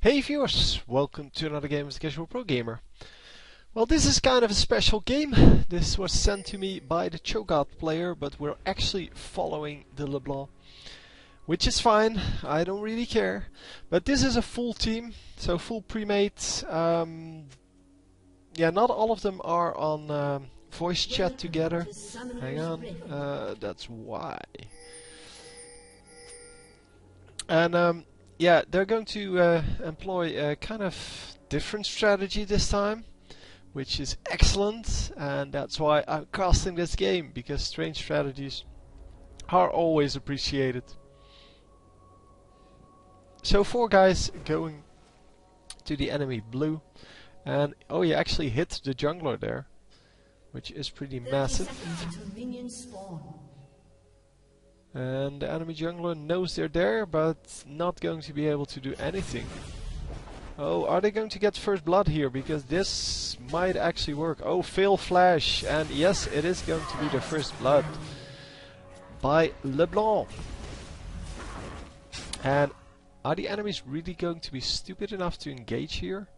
Hey viewers, welcome to another game of the Casual Pro Gamer. Well, this is kind of a special game. This was sent to me by the Cho'Gath player, but we're actually following the LeBlanc. Which is fine, I don't really care. But this is a full team, so full pre-made. Yeah, not all of them are on voice chat together. Hang on, that's why. And yeah, they're going to employ a kind of different strategy this time, which is excellent, and that's why I'm casting this game, because strange strategies are always appreciated. So 4 guys going to the enemy blue, and oh, you actually hit the jungler there, which is pretty massive. And the enemy jungler knows they're there, but not going to be able to do anything. Oh, are they going to get first blood here? Because this might actually work. Oh, fail flash. And yes, it is going to be the first blood by LeBlanc. And are the enemies really going to be stupid enough to engage here?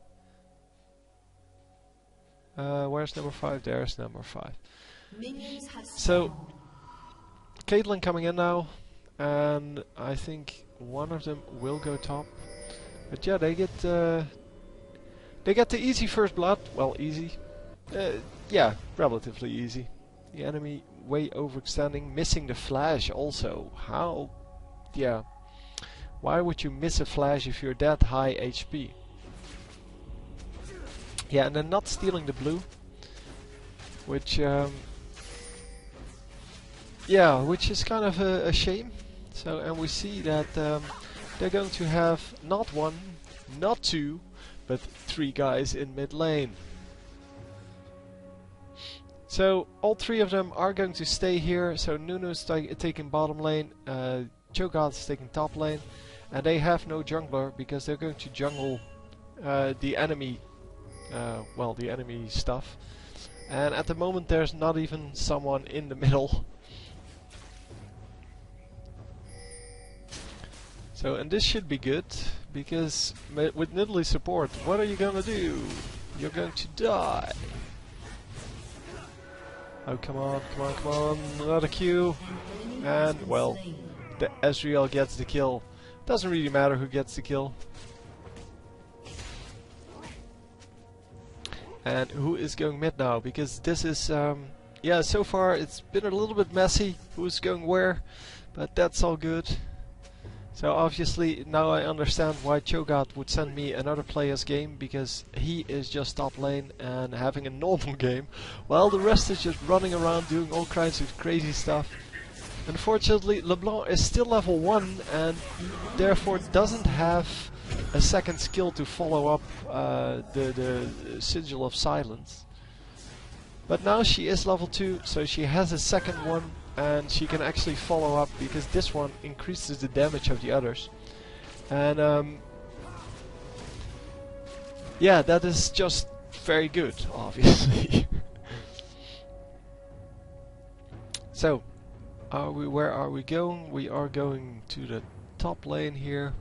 Where's number 5? There's number 5. So Caitlyn coming in now, and I think one of them will go top. But yeah, they get the easy first blood. Well, easy. Yeah, relatively easy. The enemy way overextending, missing the flash also. How? Yeah. Why would you miss a flash if you're that high HP? Yeah, and then not stealing the blue, which yeah, which is kind of a shame. So, and we see that they're going to have not 1, not 2, but 3 guys in mid lane. So all 3 of them are going to stay here. So Nunu's taking bottom lane, Cho'Gath is taking top lane, and they have no jungler because they're going to jungle the enemy, well, the enemy stuff. And at the moment there's not even someone in the middle. So, and this should be good, because with Nidalee support, what are you gonna do? You're going to die. Oh, come on, come on, come on, another Q. And, well, the Ezreal gets the kill. Doesn't really matter who gets the kill. And who is going mid now? Because this is, yeah, so far it's been a little bit messy who's going where, but that's all good. So obviously now I understand why Cho'Gath would send me another player's game, because he is just top lane and having a normal game, while the rest is just running around doing all kinds of crazy stuff. Unfortunately, LeBlanc is still level 1 and therefore doesn't have a second skill to follow up the Sigil of Silence. But now she is level 2, so she has a second one, and she can actually follow up, because this one increases the damage of the others. And yeah, that is just very good, obviously. So, where are we going? We are going to the top lane here.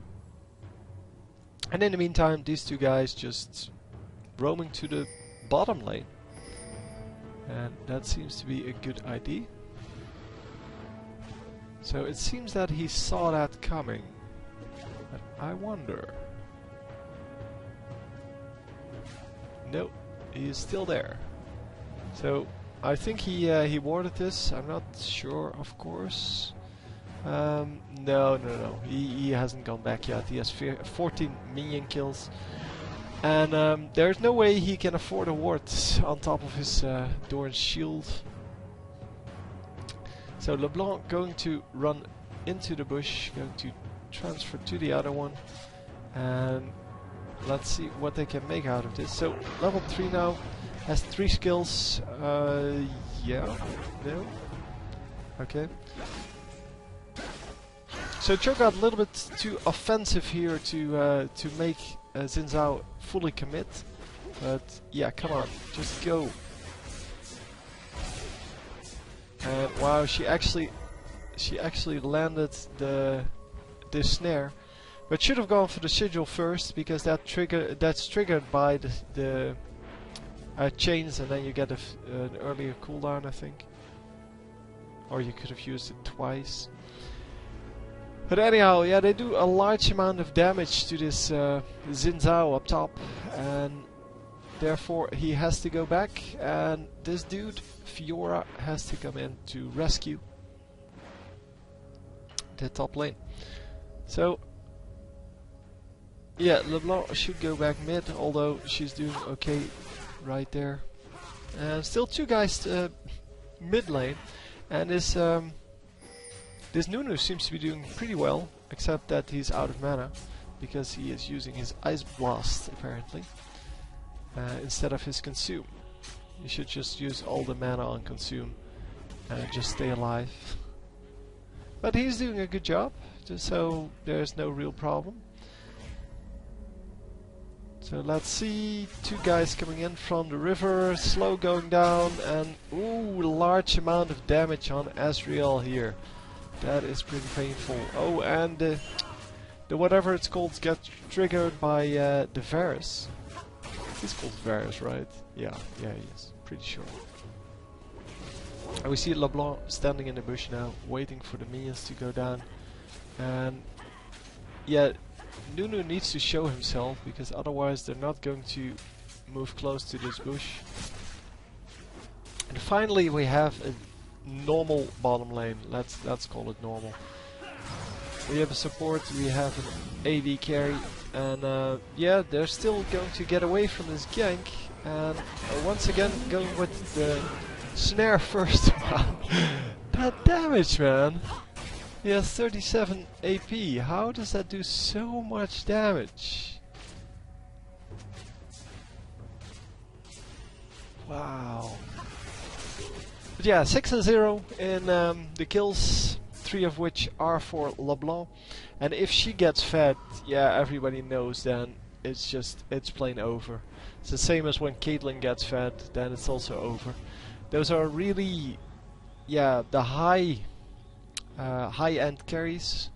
And in the meantime, these 2 guys just roaming to the bottom lane. And that seems to be a good idea. So it seems that he saw that coming, but I wonder. No, he is still there. So I think he warded this. I'm not sure, of course. No, he hasn't gone back yet. He has 14 minion kills, and there's no way he can afford a ward on top of his Doran's shield. So LeBlanc going to run into the bush, going to transfer to the other one, and let's see what they can make out of this. So level 3 now, has 3 skills. Yeah, no, okay. So Cho'Gath a little bit too offensive here to make Xin Zhao fully commit, but yeah, come on, just go. And wow, she actually landed the snare, But should have gone for the sigil first, because that's triggered by the chains, and then you get an earlier cooldown, I think. Or you could have used it twice. But anyhow, yeah, they do a large amount of damage to this Xin Zhao up top, and therefore he has to go back, and this dude, Fiora, has to come in to rescue the top lane. So, yeah, LeBlanc should go back mid, although she's doing okay right there. And still 2 guys mid lane, and this Nunu seems to be doing pretty well, except that he's out of mana, because he is using his Ice Blast, apparently, instead of his Consume. You should just use all the mana on Consume, and just stay alive. But he's doing a good job, so there's no real problem. So let's see, 2 guys coming in from the river, slow going down, and ooh, large amount of damage on Azrael here. That is pretty painful. Oh, and the whatever it's called gets triggered by the Varus. He's called Varus, right? Yeah, he is. Pretty sure. And we see LeBlanc standing in the bush now, waiting for the minions to go down. And yeah, Nunu needs to show himself, because otherwise they're not going to move close to this bush. And finally we have a normal bottom lane. Let's call it normal. We have a support, we have an AD carry, and yeah, they're still going to get away from this gank, and once again going with the snare first. That damage, man! He has 37 AP. How does that do so much damage? Wow. But yeah, 6-0 in the kills, 3 of which are for LeBlanc. And if she gets fed, yeah, everybody knows then it's plain over. It's the same as when Caitlyn gets fed, then it's also over. Those are really, yeah, the high-end carries,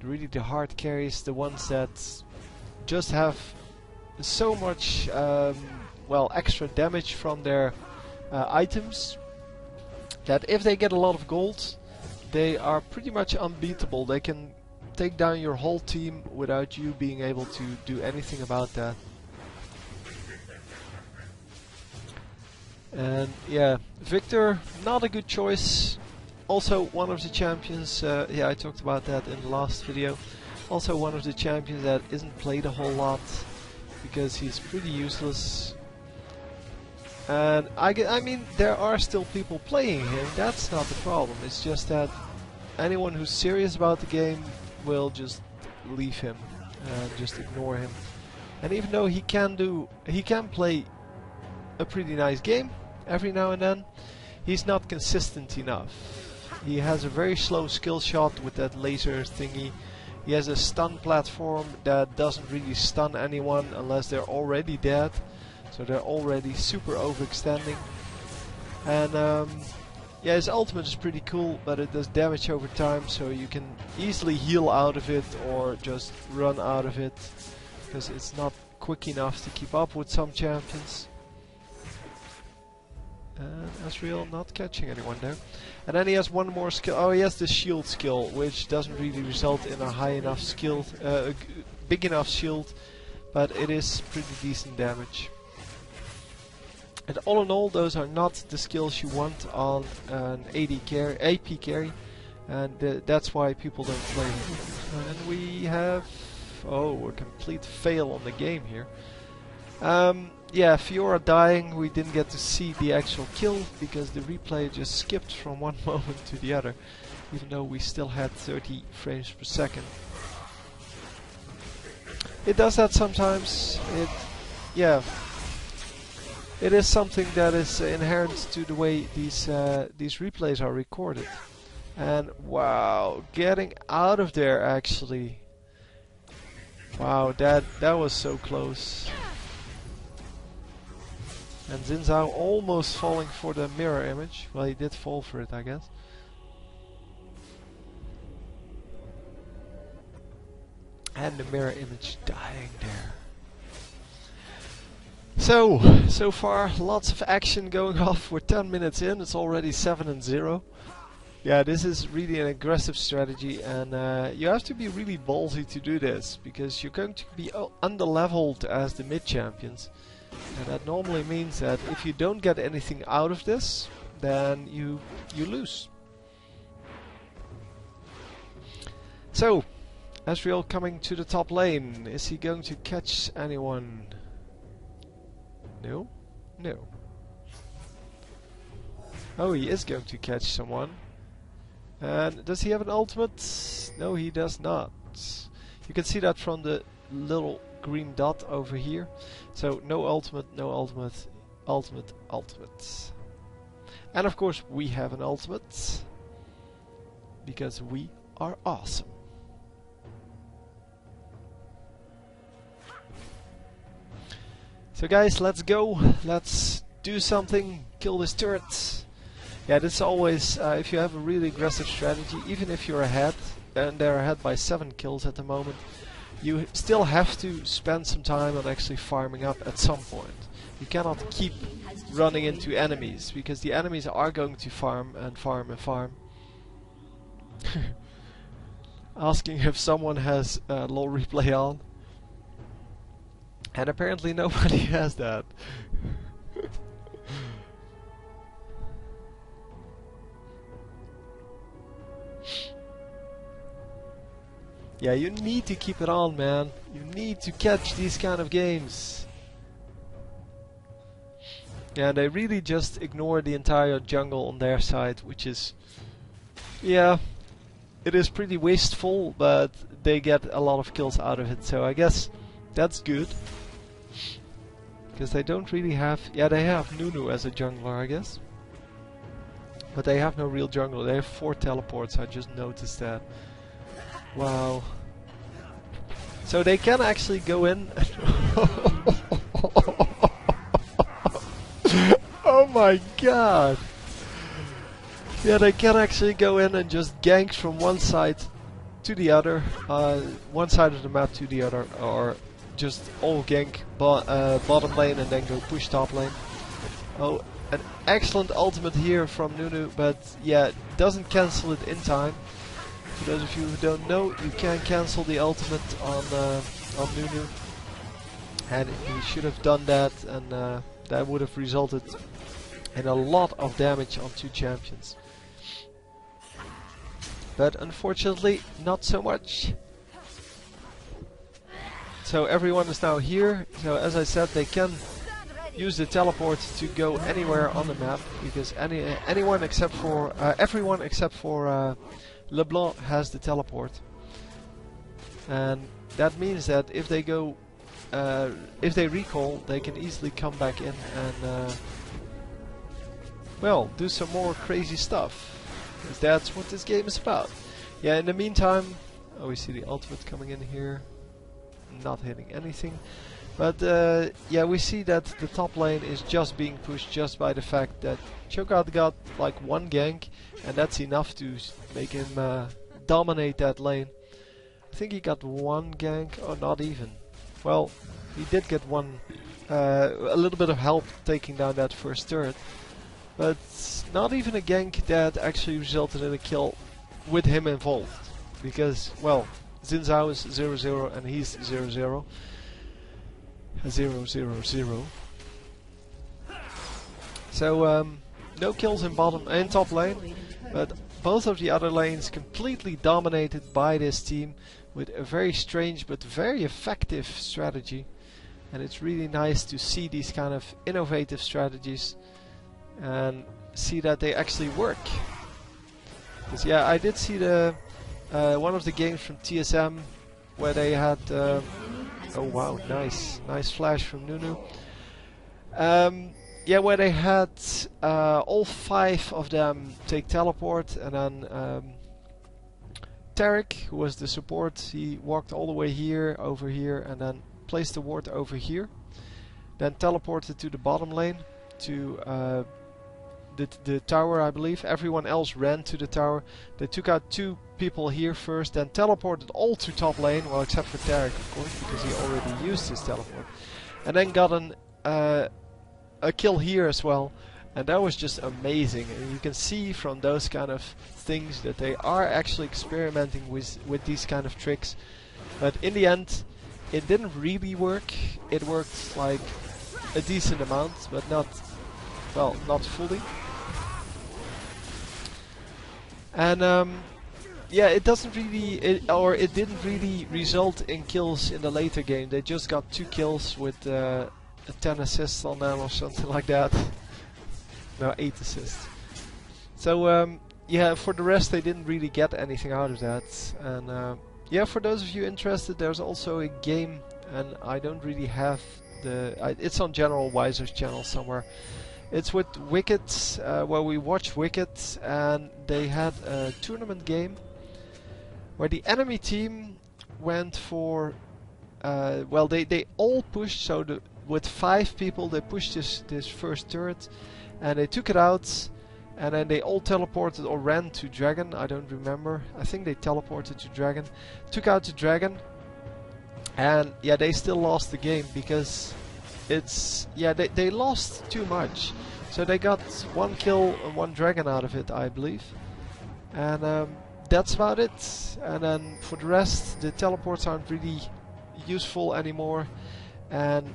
really the hard carries, the ones that just have so much, well, extra damage from their items, that if they get a lot of gold, they are pretty much unbeatable. They can take down your whole team without you being able to do anything about that. And yeah, Victor, not a good choice. Also one of the champions, yeah, I talked about that in the last video. Also one of the champions that isn't played a whole lot, because he's pretty useless. And I mean, there are still people playing him, that's not the problem. It's just that anyone who's serious about the game will just leave him and just ignore him. And even though he can play a pretty nice game every now and then, he's not consistent enough. He has a very slow skill shot with that laser thingy. He has a stun platform that doesn't really stun anyone unless they're already dead. So they're already super overextending. And yeah, his ultimate is pretty cool, but it does damage over time, so you can easily heal out of it or just run out of it, because it's not quick enough to keep up with some champions. And Azrael not catching anyone there. And then he has one more skill. Oh, he has the shield skill, which doesn't really result in a high enough skill, big enough shield, but it is pretty decent damage. And all in all, those are not the skills you want on an AP carry, and that's why people don't play him. And we have, oh, a complete fail on the game here. Yeah, Fiora dying, we didn't get to see the actual kill because the replay just skipped from one moment to the other, even though we still had 30 frames per second. It does that sometimes. Yeah, it is something that is inherent to the way these replays are recorded. And wow, getting out of there actually. Wow, that was so close. And Xin Zhao almost falling for the mirror image. Well, he did fall for it, I guess. And the mirror image dying there. So far lots of action going off. We're 10 minutes in, it's already 7-0. Yeah, this is really an aggressive strategy, and you have to be really ballsy to do this, because you're going to be under-leveled as the mid-champions. And that normally means that if you don't get anything out of this, then you lose. So, Ezreal coming to the top lane. Is he going to catch anyone? No? No. Oh, he is going to catch someone. And does he have an ultimate? No, he does not. You can see that from the little green dot over here. So no ultimate, no ultimate, ultimate, ultimate. And of course we have an ultimate, because we are awesome. So guys, let's go. Let's do something. Kill this turret. Yeah, this is always, if you have a really aggressive strategy, even if you're ahead, and they're ahead by 7 kills at the moment, you still have to spend some time on actually farming up at some point. You cannot keep running into enemies, because the enemies are going to farm and farm and farm. Asking if someone has LOL replay on. And apparently nobody has that. Yeah, you need to keep it on, man. You need to catch these kind of games. Yeah, they really just ignore the entire jungle on their side, which is... yeah, it is pretty wasteful, but they get a lot of kills out of it, so I guess that's good. Because they don't really have... yeah, they have Nunu as a jungler, I guess. But they have no real jungler. They have 4 teleports, I just noticed that. Wow. So they can actually go in... oh my god! Yeah, they can actually go in and just gank from one side to the other. One side of the map to the other. Or just all gank bottom lane and then go push top lane. Oh, an excellent ultimate here from Nunu, but yeah, doesn't cancel it in time. For those of you who don't know, you can cancel the ultimate on Nunu, and he should have done that, and that would have resulted in a lot of damage on 2 champions. But unfortunately, not so much. So everyone is now here. So as I said, they can use the teleport to go anywhere on the map, because everyone except for LeBlanc has the teleport, and that means that if they go, if they recall, they can easily come back in and, well, do some more crazy stuff. Because that's what this game is about. Yeah. In the meantime, oh, we see the ultimate coming in here, not hitting anything. But yeah, we see that the top lane is just being pushed just by the fact that Cho'Gath got like 1 gank, and that's enough to make him dominate that lane. I think he got 1 gank, or not even. Well, he did get a little bit of help taking down that first turret, but not even a gank that actually resulted in a kill with him involved. Because, well, Xin Zhao is 0-0 and he's 0-0. 0-0-0. So no kills in bottom and top lane, but both of the other lanes completely dominated by this team with a very strange but very effective strategy. And it's really nice to see these kind of innovative strategies and see that they actually work. Because yeah, I did see the one of the games from TSM where they had oh wow, nice flash from Nunu. Yeah, where they had all 5 of them take teleport, and then Tarek, who was the support, he walked all the way here, over here, and then placed the ward over here. Then teleported to the bottom lane to the tower, I believe. Everyone else ran to the tower. They took out 2 people here first, then teleported all to top lane, well except for Tarek of course, because he already used his teleport. And then got a kill here as well. And that was just amazing. And you can see from those kind of things that they are actually experimenting with these kind of tricks. But in the end, it didn't really work. It worked like a decent amount, but not, well, not fully. And yeah, it doesn't really, it didn't really result in kills in the later game. They just got 2 kills with 10 assists on them or something like that. No, 8 assists. So yeah, for the rest they didn't really get anything out of that. And yeah, for those of you interested, there's also a game, and I don't really have the... it's on General Weiser's channel somewhere. It's with Wicked, where we watch Wicked, and they had a tournament game where the enemy team went for... well, they all pushed, so with 5 people they pushed this first turret, and they took it out, and then they all teleported or ran to Dragon. I don't remember. I think they teleported to Dragon, took out the Dragon, and yeah, they still lost the game because it's... yeah, they lost too much. So they got 1 kill and 1 Dragon out of it, I believe. And that's about it. And then for the rest, the teleports aren't really useful anymore. And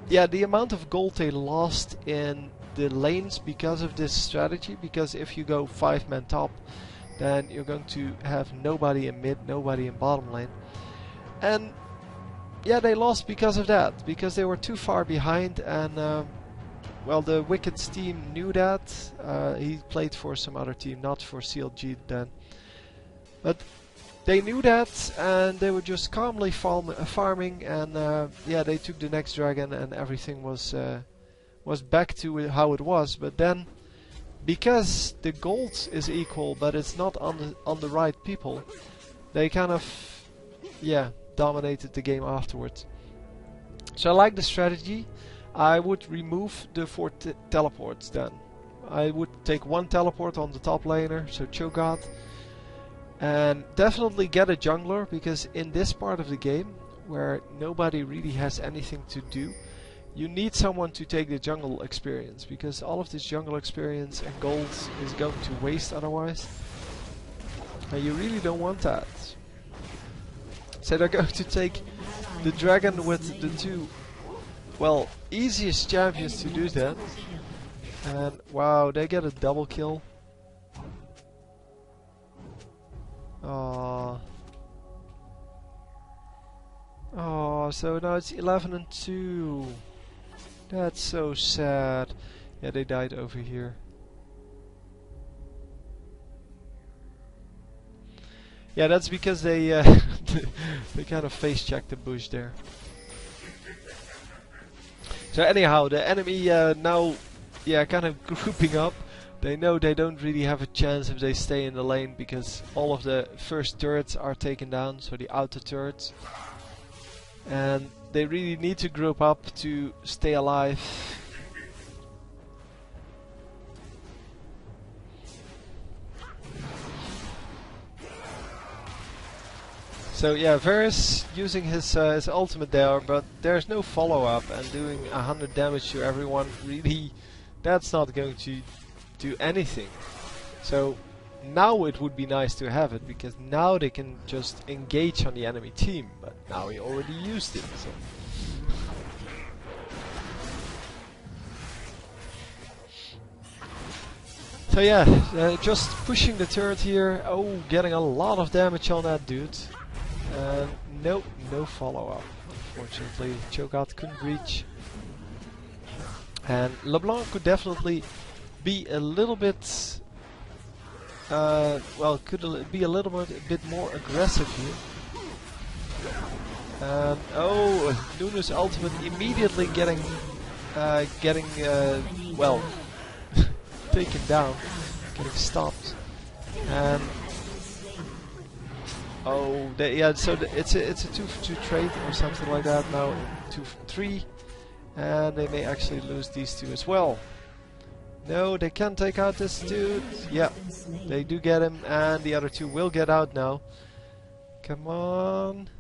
yeah, the amount of gold they lost in the lanes because of this strategy, because if you go 5-man top, then you're going to have nobody in mid, nobody in bottom lane. And yeah, they lost because of that, because they were too far behind. And well, the Wicked's team knew that. He played for some other team, not for CLG then. But they knew that, and they were just calmly farming, and yeah, they took the next Dragon, and everything was back to how it was. But then, because the gold is equal, but it's not on the right people, they kind of, yeah, dominated the game afterwards. So I like the strategy. I would remove the 4 teleports then. I would take 1 teleport on the top laner, so Cho'Gath. And definitely get a jungler, because in this part of the game, where nobody really has anything to do, you need someone to take the jungle experience, because all of this jungle experience and gold is going to waste otherwise. And you really don't want that. So they're going to take the Dragon with the 2, well, easiest champions to do that. And wow, they get a double kill. Oh, so now it's 11 and 2. That's so sad. Yeah, they died over here. Yeah, that's because they they kind of face checked the bush there. So anyhow, the enemy now, yeah, kind of grouping up. They know they don't really have a chance if they stay in the lane, because all of the first turrets are taken down, so the outer turrets. And they really need to group up to stay alive. So yeah, Varus using his ultimate there, but there's no follow-up, and doing 100 damage to everyone, really, that's not going to do anything. So now it would be nice to have it, because now they can just engage on the enemy team, but now he already used it. So yeah, just pushing the turret here. Oh, getting a lot of damage on that dude. Nope, no follow-up. Unfortunately, Cho'Gath couldn't reach. And LeBlanc could definitely be a little bit, well, could be a little bit more aggressive here. Oh, Nunu's ultimate immediately getting, well, taken down, getting stopped. And oh, yeah, so it's a 2-for-2 trade or something like that now, 2-for-3, and they may actually lose these 2 as well. No, they can't take out this dude. Yeah, they do get him, and the other two will get out now. Come on,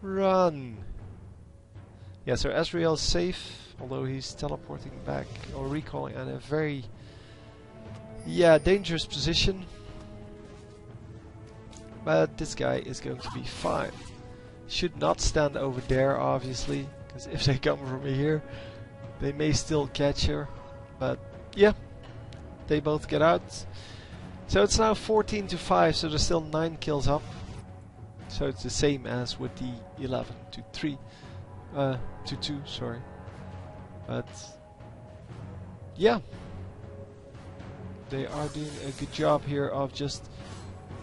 run. Yeah, so Ezreal's safe, although he's teleporting back or recalling in a very, dangerous position. But this guy is going to be fine. Should not stand over there, obviously, because if they come from here, they may still catch her. But yeah, they both get out. So it's now 14 to 5, so there's still 9 kills up. So it's the same as with the 11 to 3. To 2, sorry. But yeah, they are doing a good job here of just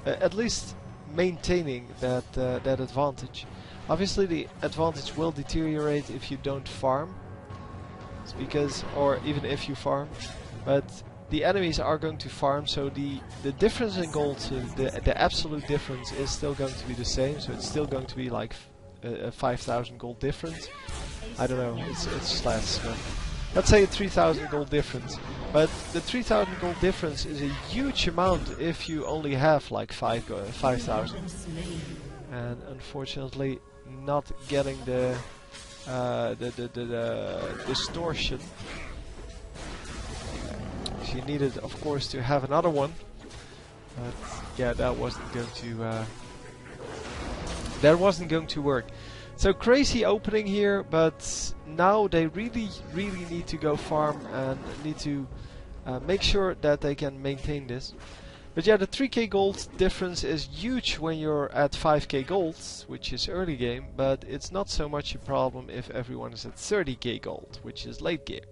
at least maintaining that that advantage. Obviously the advantage will deteriorate if you don't farm. It's because, or even if you farm, but the enemies are going to farm, so the difference in gold, the absolute difference is still going to be the same, so it's still going to be like a 5,000 gold difference. I don't know, it's less, but let's say a 3,000 gold difference. But the 3,000 gold difference is a huge amount if you only have like 5,000. And unfortunately not getting the distortion. She needed, of course, to have another one. But yeah, that wasn't going to work. So crazy opening here, but now they really need to go farm and need to make sure that they can maintain this. But yeah, the 3k gold difference is huge when you're at 5k gold, which is early game, but it's not so much a problem if everyone is at 30k gold, which is late game.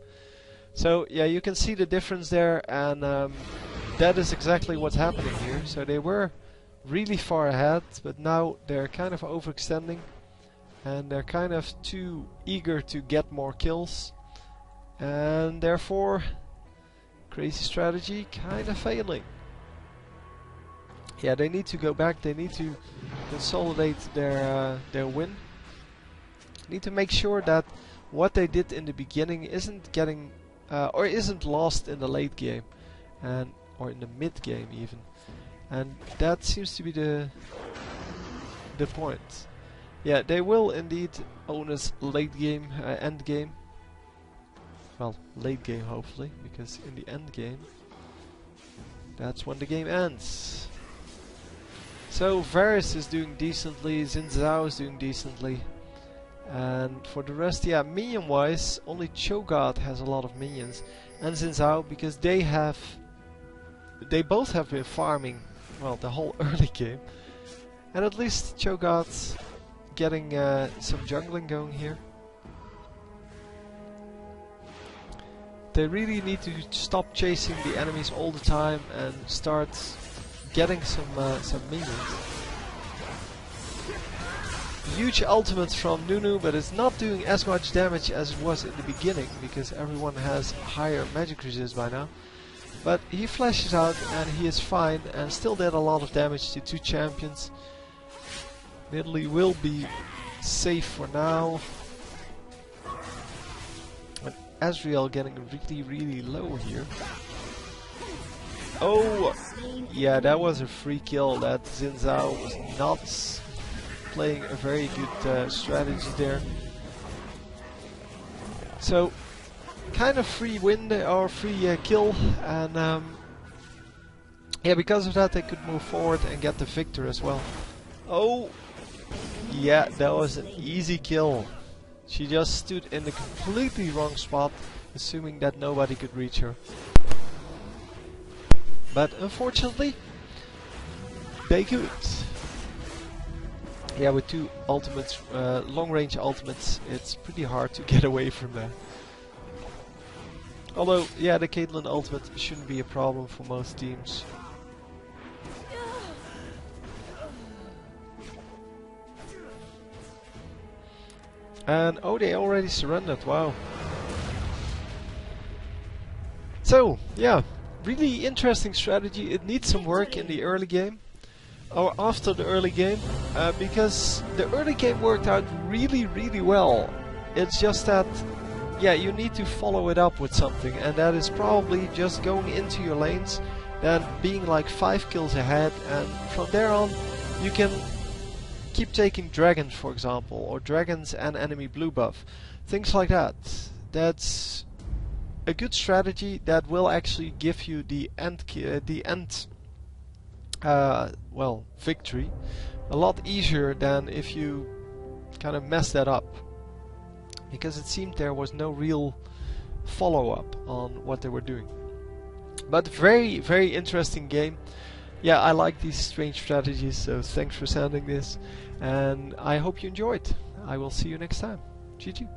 So yeah, you can see the difference there, and that is exactly what's happening here. So they were really far ahead, but now they're kind of overextending, and they're kind of too eager to get more kills, and therefore crazy strategy kind of failing. Yeah, they need to go back, they need to consolidate their win. Need to make sure that what they did in the beginning isn't getting or isn't lost in the late game, and or in the mid game even. And that seems to be the point. Yeah, they will indeed own us late game, end game. Well, late game hopefully, because in the end game, that's when the game ends. So Varus is doing decently, Xin Zhao is doing decently, and for the rest, yeah, minion wise, only Cho'Gath has a lot of minions, and Xin Zhao, because they both have been farming, well, the whole early game, and at least Cho'Gath getting some jungling going here. They really need to stop chasing the enemies all the time and start getting some minions. Huge ultimate from Nunu, but it's not doing as much damage as it was in the beginning, because everyone has higher magic resist by now. But he flashes out and he is fine, and still did a lot of damage to 2 champions. Italy will be safe for now. And Ezreal getting really low here. Oh, yeah, that was a free kill. That Xin Zhao was not playing a very good strategy there. So, kind of free win or free kill, and yeah, because of that they could move forward and get the victor as well. Oh, yeah, that was an easy kill. She just stood in the completely wrong spot, assuming that nobody could reach her. But unfortunately, they could. Yeah, with 2 ultimates, long-range ultimates, it's pretty hard to get away from that. Although, yeah, the Caitlyn ultimate shouldn't be a problem for most teams. And oh, they already surrendered, wow. So, yeah, really interesting strategy. It needs some work in the early game, or after the early game, because the early game worked out really well. It's just that yeah, you need to follow it up with something, and that is probably just going into your lanes, then being like 5 kills ahead, and from there on you can keep taking dragons, for example, or dragons and enemy blue buff, things like that. That's a good strategy that will actually give you the end well, victory a lot easier than if you kind of mess that up, because it seemed there was no real follow-up on what they were doing. But very, very interesting game. Yeah, I like these strange strategies, so thanks for sending this, and I hope you enjoyed. I will see you next time. GG.